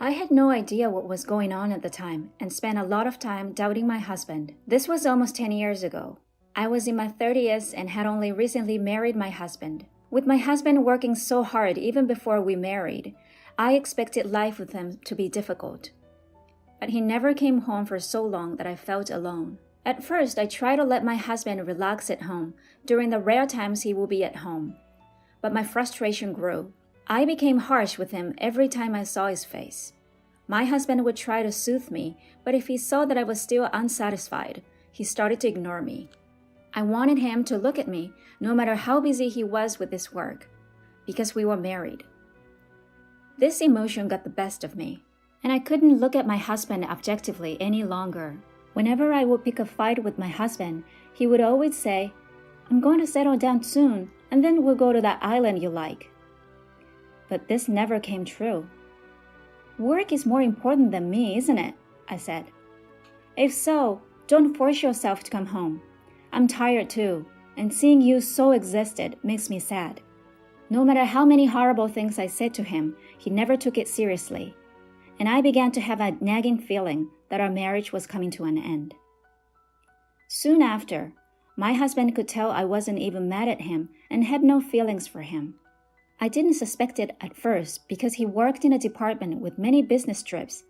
I had no idea what was going on at the time and spent a lot of time doubting my husband. This was almost 10 years ago. I was in my 30s and had only recently married my husband. With my husband working so hard even before we married, I expected life with him to be difficult. But he never came home for so long that I felt alone. At first, I tried to let my husband relax at home during the rare times he will be at home. But my frustration grew. I became harsh with him every time I saw his face. My husband would try to soothe me, but if he saw that I was still unsatisfied, he started to ignore me. I wanted him to look at me, no matter how busy he was with his work, because we were married. This emotion got the best of me, and I couldn't look at my husband objectively any longer. Whenever I would pick a fight with my husband, he would always say, "I'm going to settle down soon, and then we'll go to that island you like." But this never came true. "Work is more important than me, isn't it?" I said. "If so, don't force yourself to come home. I'm tired too, and seeing you so exhausted makes me sad." No matter how many horrible things I said to him, he never took it seriously, and I began to have a nagging feeling that our marriage was coming to an end. Soon after, my husband could tell I wasn't even mad at him and had no feelings for him. I didn't suspect it at first because he worked in a department with many business trips.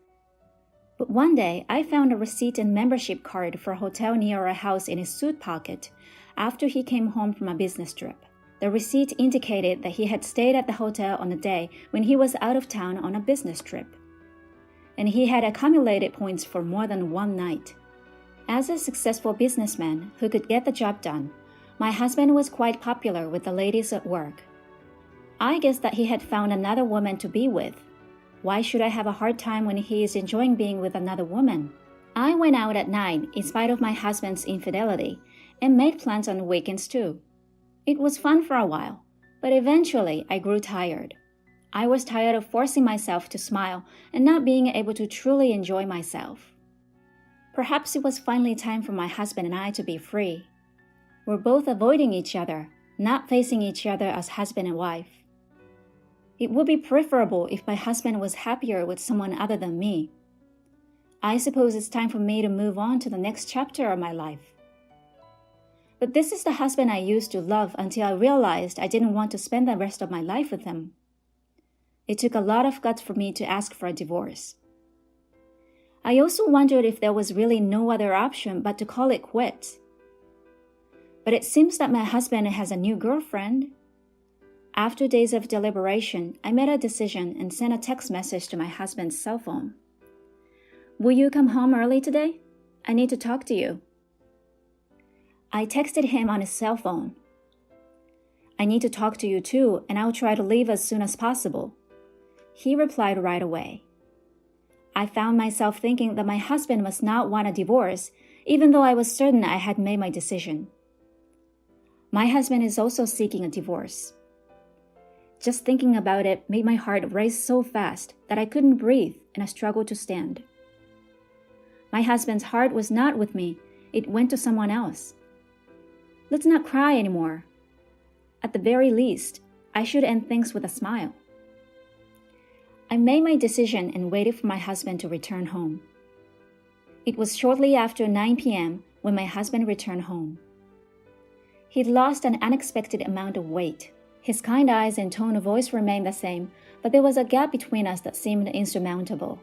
But one day, I found a receipt and membership card for a hotel near our house in his suit pocket after he came home from a business trip. The receipt indicated that he had stayed at the hotel on a day when he was out of town on a business trip, and he had accumulated points for more than one night. As a successful businessman who could get the job done, my husband was quite popular with the ladies at work. I guessed that he had found another woman to be with. Why should I have a hard time when he is enjoying being with another woman? I went out at night in spite of my husband's infidelity and made plans on weekends too. It was fun for a while, but eventually I grew tired. I was tired of forcing myself to smile and not being able to truly enjoy myself. Perhaps it was finally time for my husband and I to be free. We're both avoiding each other, not facing each other as husband and wife. It would be preferable if my husband was happier with someone other than me. I suppose it's time for me to move on to the next chapter of my life. But this is the husband I used to love until I realized I didn't want to spend the rest of my life with him. It took a lot of guts for me to ask for a divorce. I also wondered if there was really no other option but to call it quits. But it seems that my husband has a new girlfriend. After days of deliberation, I made a decision and sent a text message to my husband's cell phone. "Will you come home early today? I need to talk to you." I texted him on his cell phone. "I need to talk to you too, and I'll try to leave as soon as possible." He replied right away. I found myself thinking that my husband must not want a divorce, even though I was certain I had made my decision. My husband is also seeking a divorce. Just thinking about it made my heart race so fast that I couldn't breathe and I struggled to stand. My husband's heart was not with me, it went to someone else. Let's not cry anymore. At the very least, I should end things with a smile. I made my decision and waited for my husband to return home. It was shortly after 9 p.m. when my husband returned home. He'd lost an unexpected amount of weight. His kind eyes and tone of voice remained the same, but there was a gap between us that seemed insurmountable.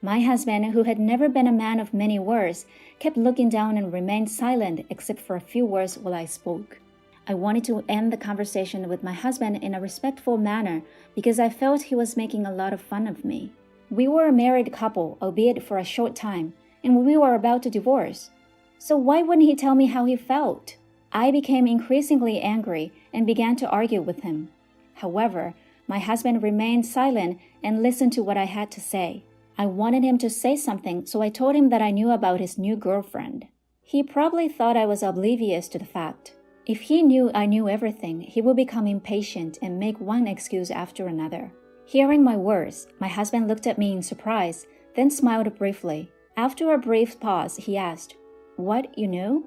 My husband, who had never been a man of many words, kept looking down and remained silent except for a few words while I spoke. I wanted to end the conversation with my husband in a respectful manner because I felt he was making a lot of fun of me. We were a married couple, albeit for a short time, and we were about to divorce. So why wouldn't he tell me how he felt? I became increasingly angry and began to argue with him. However, my husband remained silent and listened to what I had to say. I wanted him to say something, so I told him that I knew about his new girlfriend. He probably thought I was oblivious to the fact. If he knew I knew everything, he would become impatient and make one excuse after another. Hearing my words, my husband looked at me in surprise, then smiled briefly. After a brief pause, he asked, "What, you knew?"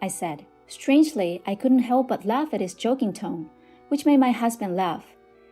I said. Strangely, I couldn't help but laugh at his joking tone, which made my husband laugh,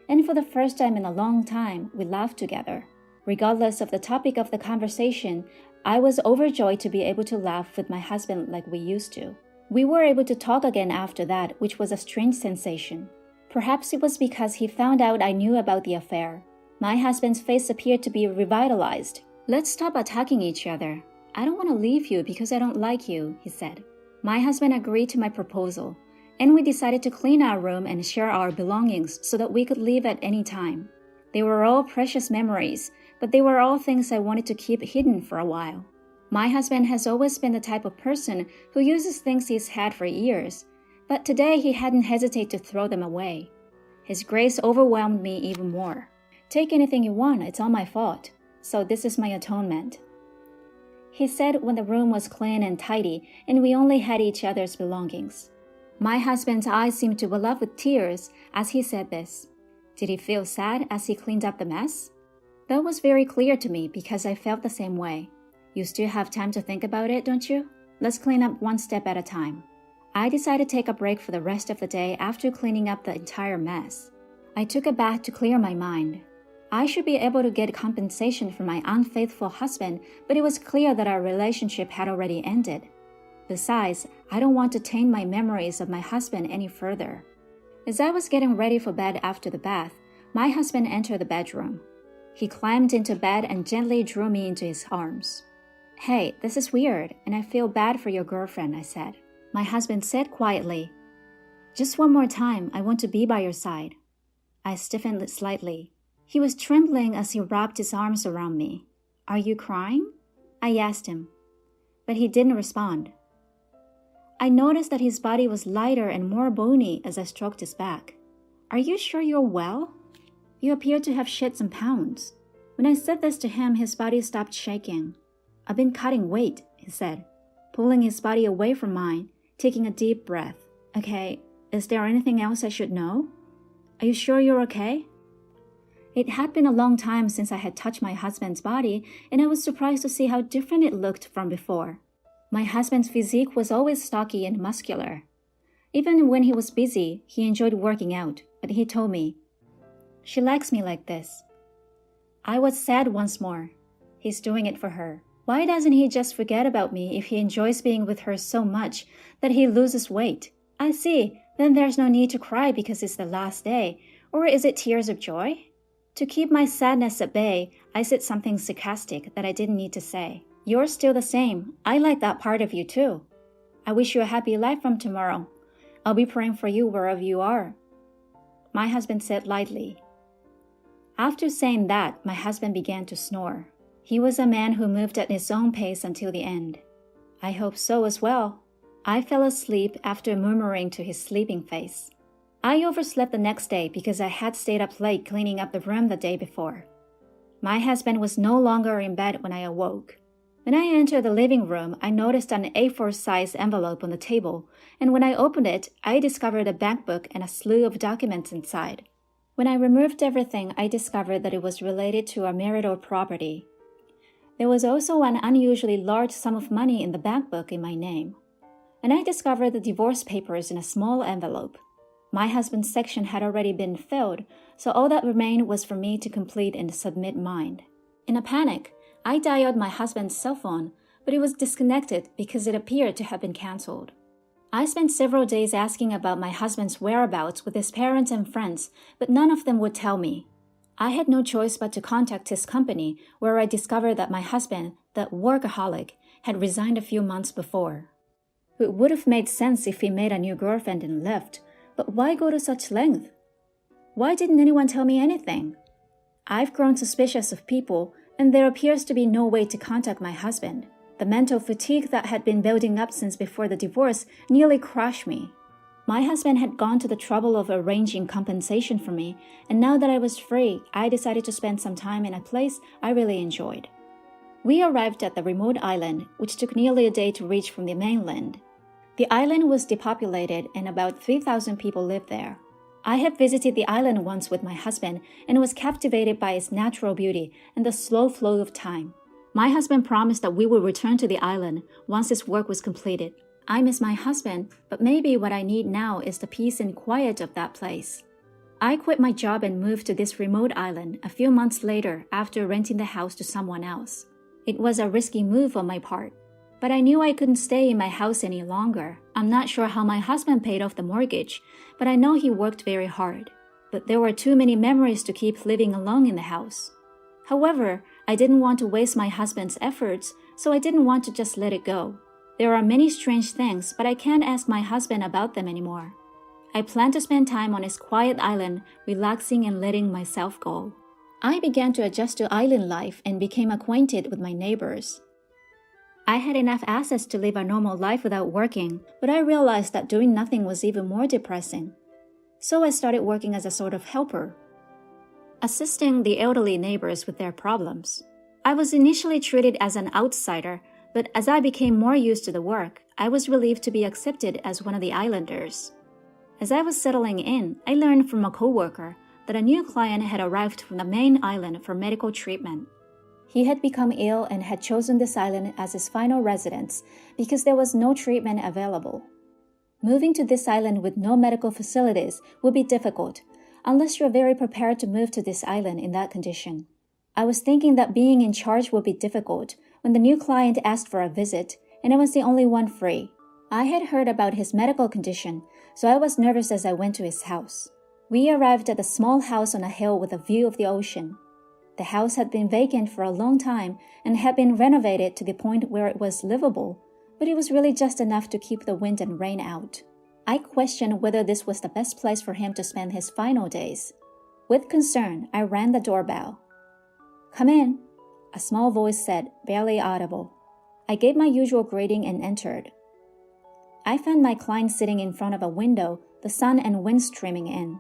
and for the first time in a long time, we laughed together. Regardless of the topic of the conversation, I was overjoyed to be able to laugh with my husband like we used to. We were able to talk again after that, which was a strange sensation. Perhaps it was because he found out I knew about the affair. My husband's face appeared to be revitalized. "Let's stop attacking each other. I don't want to leave you because I don't like you," he said. My husband agreed to my proposal, and we decided to clean our room and share our belongings so that we could leave at any time. They were all precious memories, but they were all things I wanted to keep hidden for a while. My husband has always been the type of person who uses things he's had for years, but today he hadn't hesitated to throw them away. His grace overwhelmed me even more. "Take anything you want, it's all my fault, so this is my atonement," he said when the room was clean and tidy and we only had each other's belongings. My husband's eyes seemed to well up with tears as he said this. Did he feel sad as he cleaned up the mess? That was very clear to me because I felt the same way. You still have time to think about it, don't you? Let's clean up one step at a time. I decided to take a break for the rest of the day after cleaning up the entire mess. I took a bath to clear my mind. I should be able to get compensation for my unfaithful husband, but it was clear that our relationship had already ended. Besides, I don't want to taint my memories of my husband any further. As I was getting ready for bed after the bath, my husband entered the bedroom. He climbed into bed and gently drew me into his arms. "Hey, this is weird, and I feel bad for your girlfriend," I said. My husband said quietly, "Just one more time, I want to be by your side." I stiffened slightly. He was trembling as he wrapped his arms around me. "Are you crying?" I asked him, but he didn't respond. I noticed that his body was lighter and more bony as I stroked his back. "Are you sure you're well? You appear to have shed some pounds." When I said this to him, his body stopped shaking. "I've been cutting weight," he said, pulling his body away from mine, taking a deep breath. "Okay, is there anything else I should know? Are you sure you're okay?" It had been a long time since I had touched my husband's body, and I was surprised to see how different it looked from before. My husband's physique was always stocky and muscular. Even when he was busy, he enjoyed working out, but he told me, "She likes me like this." I was sad once more. He's doing it for her. Why doesn't he just forget about me if he enjoys being with her so much that he loses weight? I see, then there's no need to cry because it's the last day, or is it tears of joy? To keep my sadness at bay, I said something sarcastic that I didn't need to say. "You're still the same. I like that part of you too. I wish you a happy life from tomorrow. I'll be praying for you wherever you are," my husband said lightly. After saying that, my husband began to snore. He was a man who moved at his own pace until the end. I hope so as well. I fell asleep after murmuring to his sleeping face. I overslept the next day because I had stayed up late cleaning up the room the day before. My husband was no longer in bed when I awoke. When I entered the living room, I noticed an A4-size envelope on the table, and when I opened it, I discovered a bank book and a slew of documents inside. When I removed everything, I discovered that it was related to our marital property. There was also an unusually large sum of money in the bank book in my name. And I discovered the divorce papers in a small envelope. My husband's section had already been filled, so all that remained was for me to complete and submit mine. In a panic, I dialed my husband's cell phone, but it was disconnected because it appeared to have been cancelled. I spent several days asking about my husband's whereabouts with his parents and friends, but none of them would tell me. I had no choice but to contact his company, where I discovered that my husband, the workaholic, had resigned a few months before. It would have made sense if he made a new girlfriend and left, but why go to such length? Why didn't anyone tell me anything? I've grown suspicious of people, and there appears to be no way to contact my husband. The mental fatigue that had been building up since before the divorce nearly crushed me. My husband had gone to the trouble of arranging compensation for me, and now that I was free, I decided to spend some time in a place I really enjoyed. We arrived at the remote island, which took nearly a day to reach from the mainland. The island was depopulated and about 3,000 people lived there. I had visited the island once with my husband and was captivated by its natural beauty and the slow flow of time. My husband promised that we would return to the island once his work was completed. I miss my husband, but maybe what I need now is the peace and quiet of that place. I quit my job and moved to this remote island a few months later after renting the house to someone else. It was a risky move on my part, but I knew I couldn't stay in my house any longer. I'm not sure how my husband paid off the mortgage, but I know he worked very hard. But there were too many memories to keep living alone in the house. However, I didn't want to waste my husband's efforts, so I didn't want to just let it go. There are many strange things, but I can't ask my husband about them anymore. I plan to spend time on his quiet island, relaxing and letting myself go. I began to adjust to island life and became acquainted with my neighbors. I had enough assets to live a normal life without working, but I realized that doing nothing was even more depressing. So I started working as a sort of helper, assisting the elderly neighbors with their problems. I was initially treated as an outsider, but as I became more used to the work, I was relieved to be accepted as one of the islanders. As I was settling in, I learned from a coworker that a new client had arrived from the main island for medical treatment. He had become ill and had chosen this island as his final residence because there was no treatment available. Moving to this island with no medical facilities would be difficult, unless you're very prepared to move to this island in that condition. I was thinking that being in charge would be difficult when the new client asked for a visit, and I was the only one free. I had heard about his medical condition, so I was nervous as I went to his house. We arrived at a small house on a hill with a view of the ocean. The house had been vacant for a long time and had been renovated to the point where it was livable, but it was really just enough to keep the wind and rain out. I questioned whether this was the best place for him to spend his final days. With concern, I rang the doorbell. "Come in," a small voice said, barely audible. I gave my usual greeting and entered. I found my client sitting in front of a window, the sun and wind streaming in.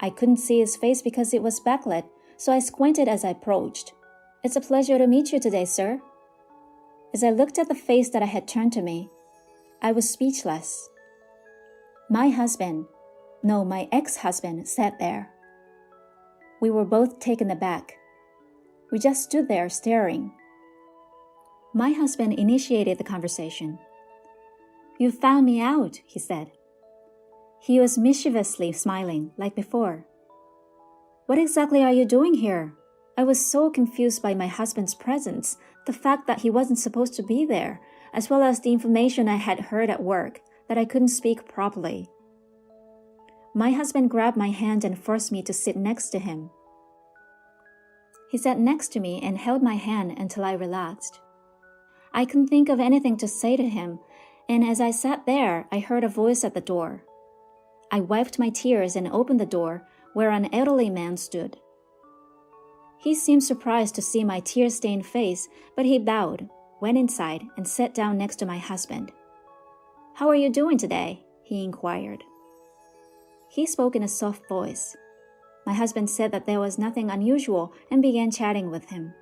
I couldn't see his face because it was backlit, so I squinted as I approached. "It's a pleasure to meet you today, sir." As I looked at the face that had turned to me, I was speechless. My ex-husband, sat there. We were both taken aback. We just stood there staring. My husband initiated the conversation. "You found me out," he said. He was mischievously smiling, like before. "What exactly are you doing here?" I was so confused by my husband's presence, the fact that he wasn't supposed to be there, as well as the information I had heard at work, that I couldn't speak properly. My husband grabbed my hand and forced me to sit next to him. He sat next to me and held my hand until I relaxed. I couldn't think of anything to say to him, and as I sat there, I heard a voice at the door. I wiped my tears and opened the door, where an elderly man stood. He seemed surprised to see my tear-stained face, but he bowed, went inside, and sat down next to my husband. "How are you doing today?" he inquired. He spoke in a soft voice. My husband said that there was nothing unusual and began chatting with him.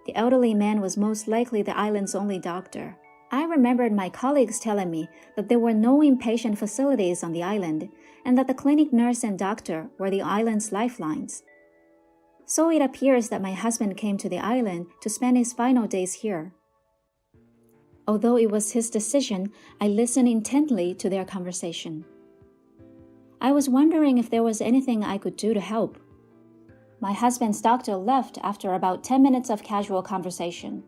The elderly man was most likely the island's only doctor. I remembered my colleagues telling me that there were no inpatient facilities on the island and that the clinic nurse and doctor were the island's lifelines. So it appears that my husband came to the island to spend his final days here. Although it was his decision, I listened intently to their conversation. I was wondering if there was anything I could do to help. My husband's doctor left after about 10 minutes of casual conversation.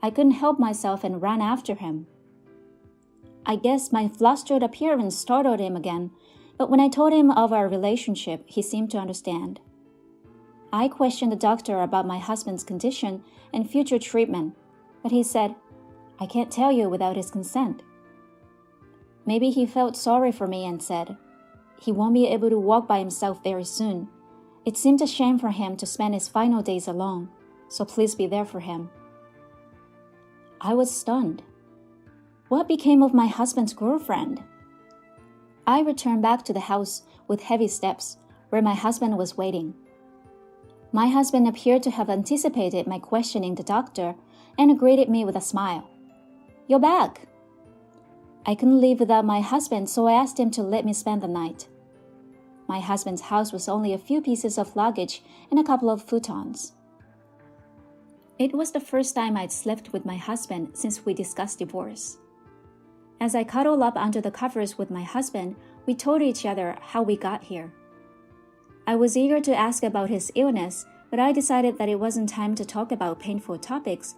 I couldn't help myself and ran after him. I guess my flustered appearance startled him again, but when I told him of our relationship, he seemed to understand. I questioned the doctor about my husband's condition and future treatment, but he said, "I can't tell you without his consent." Maybe he felt sorry for me and said, "He won't be able to walk by himself very soon. It seemed a shame for him to spend his final days alone, so please be there for him." I was stunned. What became of my husband's girlfriend? I returned back to the house with heavy steps, where my husband was waiting. My husband appeared to have anticipated my questioning the doctor and greeted me with a smile. "You're back." I couldn't leave without my husband, so I asked him to let me spend the night. My husband's house was only a few pieces of luggage and a couple of futons. It was the first time I'd slept with my husband since we discussed divorce. As I cuddled up under the covers with my husband, we told each other how we got here. I was eager to ask about his illness, but I decided that it wasn't time to talk about painful topics,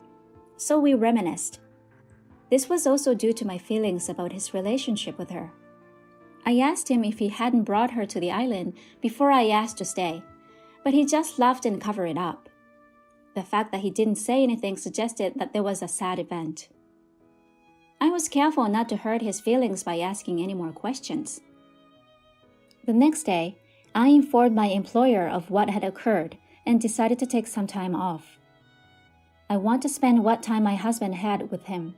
so we reminisced. This was also due to my feelings about his relationship with her. I asked him if he hadn't brought her to the island before I asked to stay, but he just laughed and covered it up. The fact that he didn't say anything suggested that there was a sad event. I was careful not to hurt his feelings by asking any more questions. The next day, I informed my employer of what had occurred and decided to take some time off. I want to spend what time my husband had with him.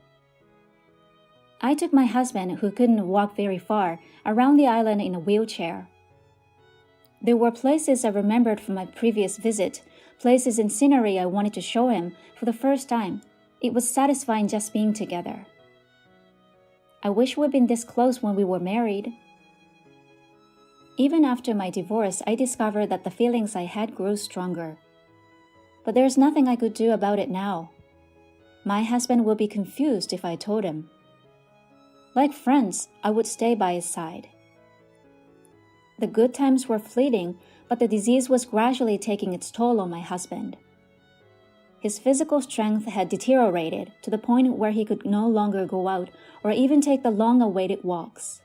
I took my husband, who couldn't walk very far, around the island in a wheelchair. There were places I remembered from my previous visit, places and scenery I wanted to show him for the first time. It was satisfying just being together. I wish we'd been this close when we were married. Even after my divorce, I discovered that the feelings I had grew stronger. But there's nothing I could do about it now. My husband would be confused if I told him. Like friends, I would stay by his side. The good times were fleeting, but the disease was gradually taking its toll on my husband. His physical strength had deteriorated to the point where he could no longer go out or even take the long-awaited walks.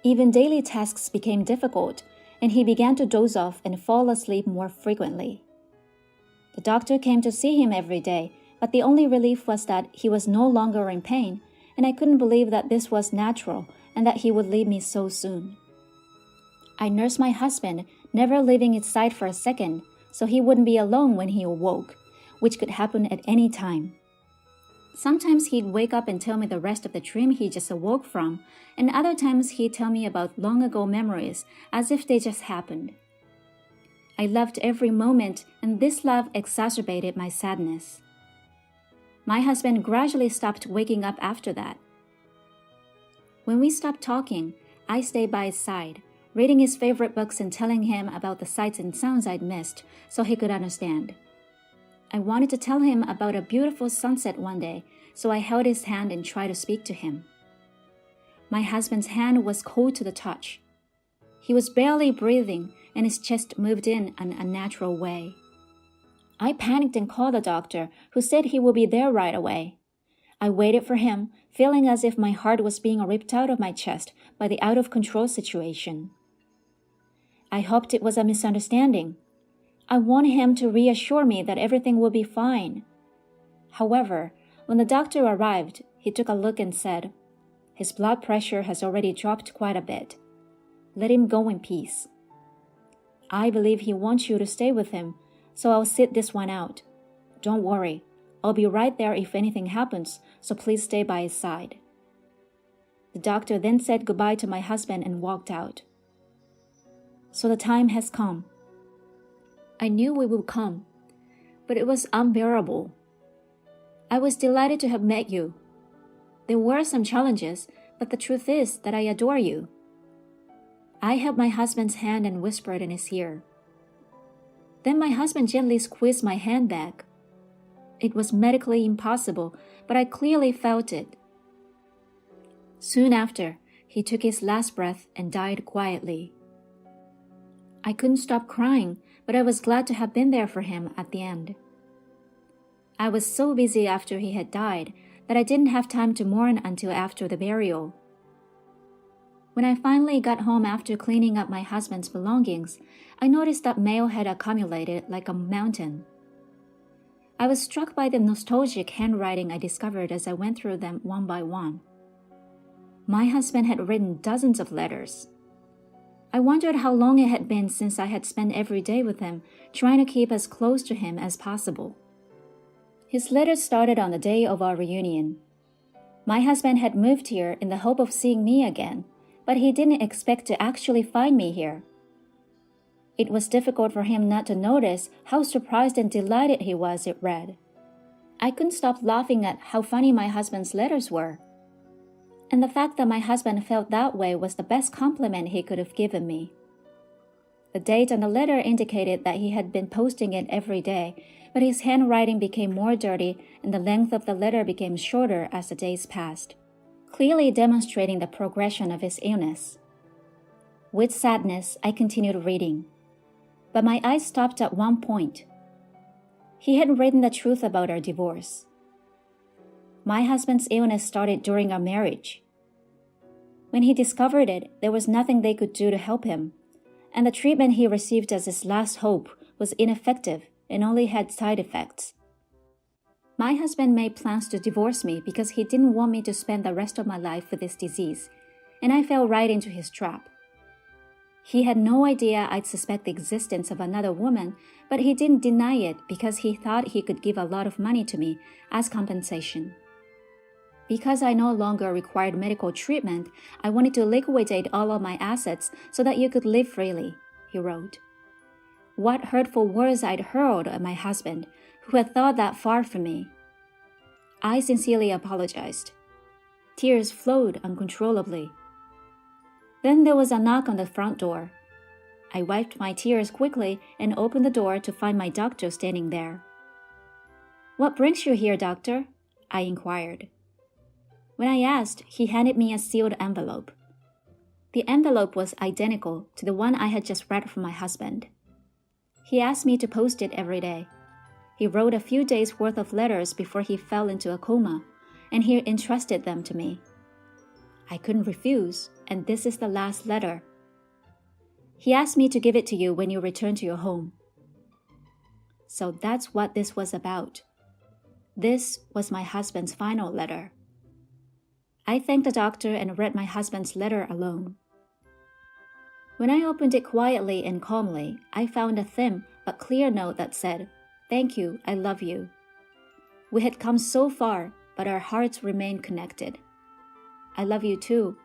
Even daily tasks became difficult, and he began to doze off and fall asleep more frequently. The doctor came to see him every day, but the only relief was that he was no longer in pain, and I couldn't believe that this was natural and that he would leave me so soon. I nursed my husband, never leaving his side for a second, so he wouldn't be alone when he awoke, which could happen at any time. Sometimes he'd wake up and tell me the rest of the dream he just awoke from, and other times he'd tell me about long-ago memories as if they just happened. I loved every moment, and this love exacerbated my sadness. My husband gradually stopped waking up after that. When we stopped talking, I stayed by his side, reading his favorite books and telling him about the sights and sounds I'd missed so he could understand. I wanted to tell him about a beautiful sunset one day, so I held his hand and tried to speak to him. My husband's hand was cold to the touch. He was barely breathing, and his chest moved in an unnatural way. I panicked and called the doctor, who said he would be there right away. I waited for him, feeling as if my heart was being ripped out of my chest by the out-of-control situation. I hoped it was a misunderstanding. I wanted him to reassure me that everything would be fine. However, when the doctor arrived, he took a look and said, "His blood pressure has already dropped quite a bit. Let him go in peace. I believe he wants you to stay with him, so I'll sit this one out. Don't worry, I'll be right there if anything happens, so please stay by his side." The doctor then said goodbye to my husband and walked out. So the time has come. I knew it would come, but it was unbearable. I was delighted to have met you. There were some challenges, but the truth is that I adore you. I held my husband's hand and whispered in his ear. Then my husband gently squeezed my hand back. It was medically impossible, but I clearly felt it. Soon after, he took his last breath and died quietly. I couldn't stop crying, but I was glad to have been there for him at the end. I was so busy after he had died that I didn't have time to mourn until after the burial. When I finally got home after cleaning up my husband's belongings, I noticed that mail had accumulated like a mountain. I was struck by the nostalgic handwriting I discovered as I went through them one by one. My husband had written dozens of letters. I wondered how long it had been since I had spent every day with him, trying to keep as close to him as possible. His letters started on the day of our reunion. My husband had moved here in the hope of seeing me again, but he didn't expect to actually find me here. It was difficult for him not to notice how surprised and delighted he was, it read. I couldn't stop laughing at how funny my husband's letters were. And the fact that my husband felt that way was the best compliment he could have given me. The date on the letter indicated that he had been posting it every day, but his handwriting became more dirty and the length of the letter became shorter as the days passed, clearly demonstrating the progression of his illness. With sadness, I continued reading. But my eyes stopped at one point. He had written the truth about our divorce. My husband's illness started during our marriage. When he discovered it, there was nothing they could do to help him, and the treatment he received as his last hope was ineffective and only had side effects. My husband made plans to divorce me because he didn't want me to spend the rest of my life with this disease, and I fell right into his trap. He had no idea I'd suspect the existence of another woman, but he didn't deny it because he thought he could give a lot of money to me as compensation. Because I no longer required medical treatment, I wanted to liquidate all of my assets so that you could live freely, he wrote. What hurtful words I'd hurled at my husband, who had thought that far from me. I sincerely apologized. Tears flowed uncontrollably. Then there was a knock on the front door. I wiped my tears quickly and opened the door to find my doctor standing there. "What brings you here, doctor?" I inquired. When I asked, he handed me a sealed envelope. The envelope was identical to the one I had just read from my husband. He asked me to post it every day. He wrote a few days' worth of letters before he fell into a coma, and he entrusted them to me. I couldn't refuse, and this is the last letter. He asked me to give it to you when you return to your home. So that's what this was about. This was my husband's final letter. I thanked the doctor and read my husband's letter alone. When I opened it quietly and calmly, I found a thin but clear note that said, "Thank you, I love you." We had come so far, but our hearts remained connected. I love you too.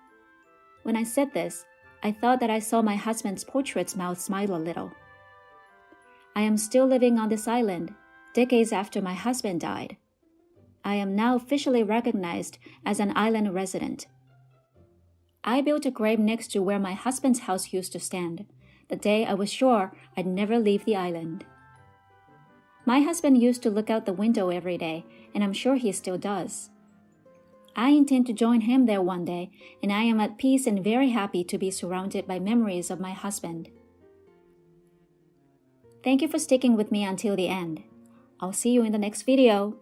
When I said this, I thought that I saw my husband's portrait's mouth smile a little. I am still living on this island, decades after my husband died. I am now officially recognized as an island resident. I built a grave next to where my husband's house used to stand, the day I was sure I'd never leave the island. My husband used to look out the window every day, and I'm sure he still does. I intend to join him there one day, and I am at peace and very happy to be surrounded by memories of my husband. Thank you for sticking with me until the end. I'll see you in the next video.